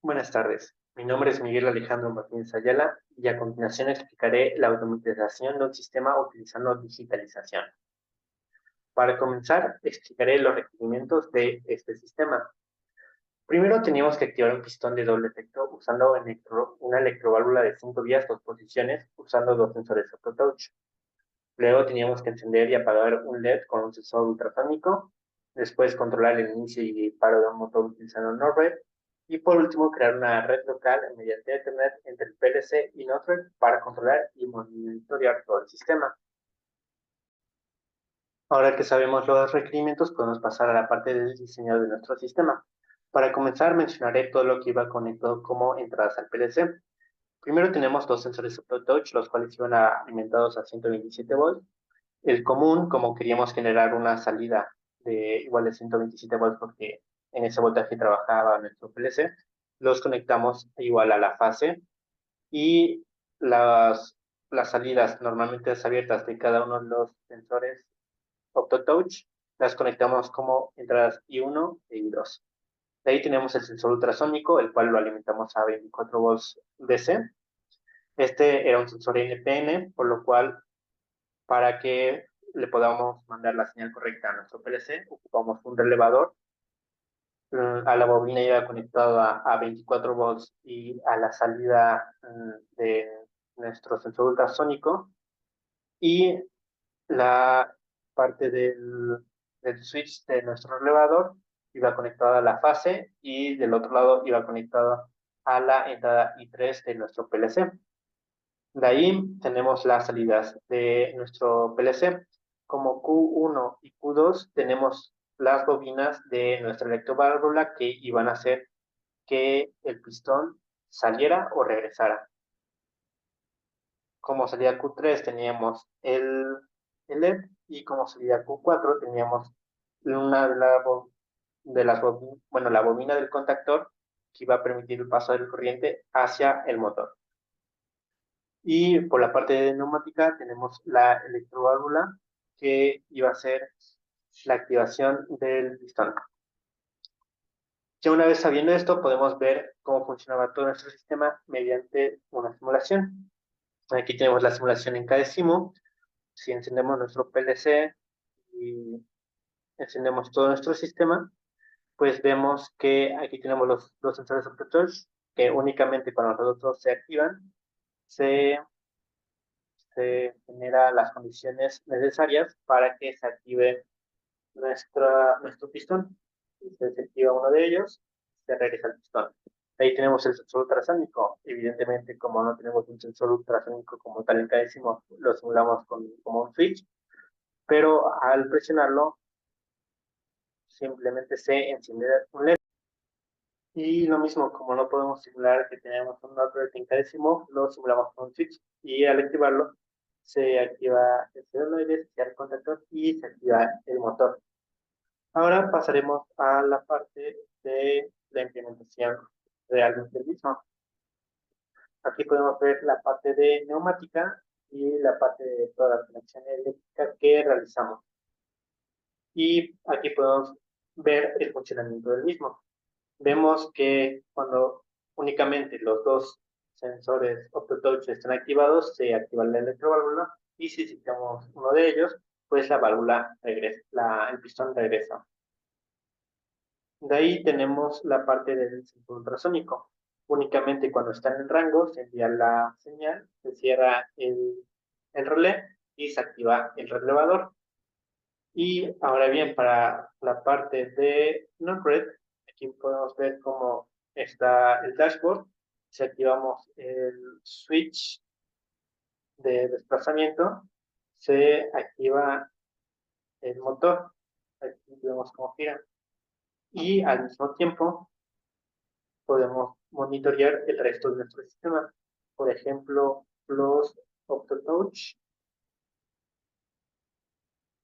Buenas tardes. Mi nombre es Miguel Alejandro Martínez Ayala y a continuación explicaré la automatización de un sistema utilizando digitalización. Para comenzar, explicaré los requerimientos de este sistema. Primero teníamos que activar un pistón de doble efecto usando una electroválvula de 5 vías, 2 posiciones, usando dos sensores AutoTouch. Luego teníamos que encender y apagar un LED con un sensor ultrasónico. Después controlar el inicio y paro de un motor utilizando Node-RED. Y por último, crear una red local mediante Ethernet entre el PLC y Node-RED para controlar y monitorear todo el sistema. Ahora que sabemos los requerimientos, podemos pasar a la parte del diseño de nuestro sistema. Para comenzar, mencionaré todo lo que iba conectado como entradas al PLC. Primero tenemos dos sensores AutoTouch, los cuales iban alimentados a 127 volts. El común, como queríamos generar una salida de igual de 127 volts porque en ese voltaje trabajaba nuestro PLC, los conectamos igual a la fase y las, las salidas normalmente abiertas de cada uno de los sensores OptoTouch las conectamos como entradas I1 e I2. De ahí tenemos el sensor ultrasónico, el cual lo alimentamos a 24 volts DC. Este era un sensor NPN, por lo cual para que le podamos mandar la señal correcta a nuestro PLC, ocupamos un relevador. A la bobina iba conectado a 24 volts y a la salida de nuestro sensor ultrasónico. Y la parte del switch de nuestro relevador iba conectada a la fase y del otro lado iba conectada a la entrada I3 de nuestro PLC. De ahí tenemos las salidas de nuestro PLC. Como Q1 y Q2 tenemos las bobinas de nuestra electroválvula que iban a hacer que el pistón saliera o regresara. Como salida Q3 teníamos el LED y como salida Q4 teníamos una de las bueno, la bobina del contactor que iba a permitir el paso del corriente hacia el motor. Y por la parte de neumática tenemos la electroválvula que iba a ser la activación del pistón. Ya una vez sabiendo esto, podemos ver cómo funcionaba todo nuestro sistema mediante una simulación. Aquí tenemos la simulación en Cadecimu. Si encendemos nuestro PLC y encendemos todo nuestro sistema, pues vemos que aquí tenemos los dos sensores OptoTouch que únicamente cuando nosotros se activan, se se genera las condiciones necesarias para que se active nuestro pistón. Se desactiva uno de ellos, se regresa el pistón. Ahí tenemos el sensor ultrasónico. Evidentemente, como no tenemos un sensor ultrasónico como tal en cada décimo, lo simulamos como un switch, pero al presionarlo, simplemente se enciende un LED. Y lo mismo, como no podemos simular que tenemos un output en cada décimo, lo simulamos con un switch. Y al activarlo, se activa el solenoide, se cierra el contactor y se activa el motor. Ahora pasaremos a la parte de la implementación real del mismo. Aquí podemos ver la parte de neumática y la parte de toda la conexión eléctrica que realizamos. Y aquí podemos ver el funcionamiento del mismo. Vemos que cuando únicamente los dos sensores OptoTouch están activados, se activa la electroválvula y si quitamos uno de ellos, pues la válvula regresa, el pistón regresa. De ahí tenemos la parte del sensor ultrasónico. Únicamente cuando está en el rango se envía la señal, se cierra el relé y se activa el relevador. Y ahora bien, para la parte de Node-RED, aquí podemos ver cómo está el dashboard. Si activamos el switch de desplazamiento, se activa el motor. Aquí vemos cómo gira. Y al mismo tiempo podemos monitorear el resto de nuestro sistema. Por ejemplo, los OptoTouch.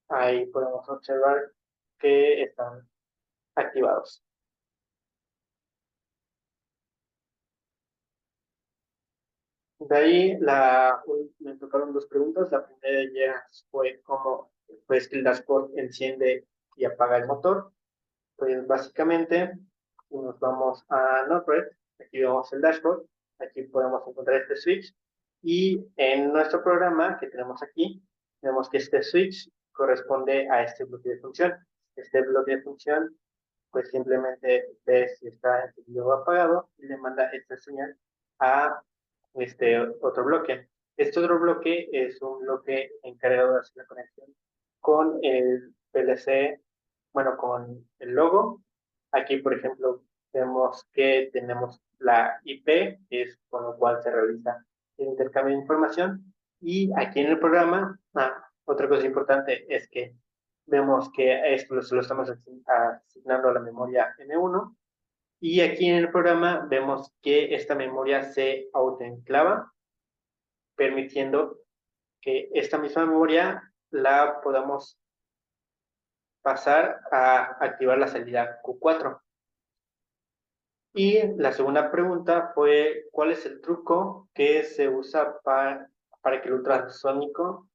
Ahí podemos observar que están activados. De ahí me tocaron dos preguntas. La primera de ellas fue cómo pues, el dashboard enciende y apaga el motor. Pues básicamente nos vamos a Node-RED Aquí vemos el dashboard, aquí podemos encontrar este switch y en nuestro programa que tenemos aquí, vemos que este switch corresponde a este bloque de función. Este bloque de función pues simplemente ve si está encendido o apagado y le manda esta señal a este otro bloque. Este otro bloque es un bloque encargado de hacer la conexión con el PLC, bueno, con el logo. Aquí, por ejemplo, vemos que tenemos la IP, que es con lo cual se realiza el intercambio de información. Y aquí en el programa, otra cosa importante es que vemos que esto se lo estamos asignando a la memoria M1 y aquí en el programa vemos que esta memoria se autoenclava, permitiendo que esta misma memoria la podamos pasar a activar la salida Q4. Y la segunda pregunta fue, ¿cuál es el truco que se usa para que el ultrasónico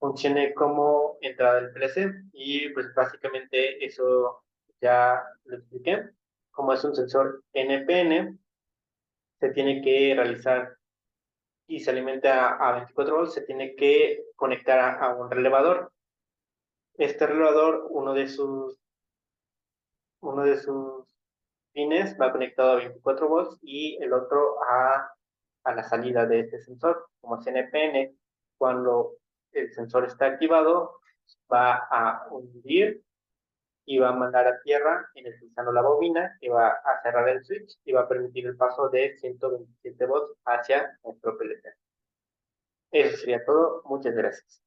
funcione como entrada del PLC? Y pues básicamente eso ya lo expliqué. Como es un sensor NPN, se tiene que realizar y se alimenta a 24 volts, se tiene que conectar a un relevador. Este relevador, uno de sus pines va conectado a 24 volts y el otro a la salida de este sensor. Como CNPN, cuando el sensor está activado, va a hundir y va a mandar a tierra energizando la bobina que va a cerrar el switch y va a permitir el paso de 127 volts hacia nuestro PLC. Eso sería todo. Muchas gracias.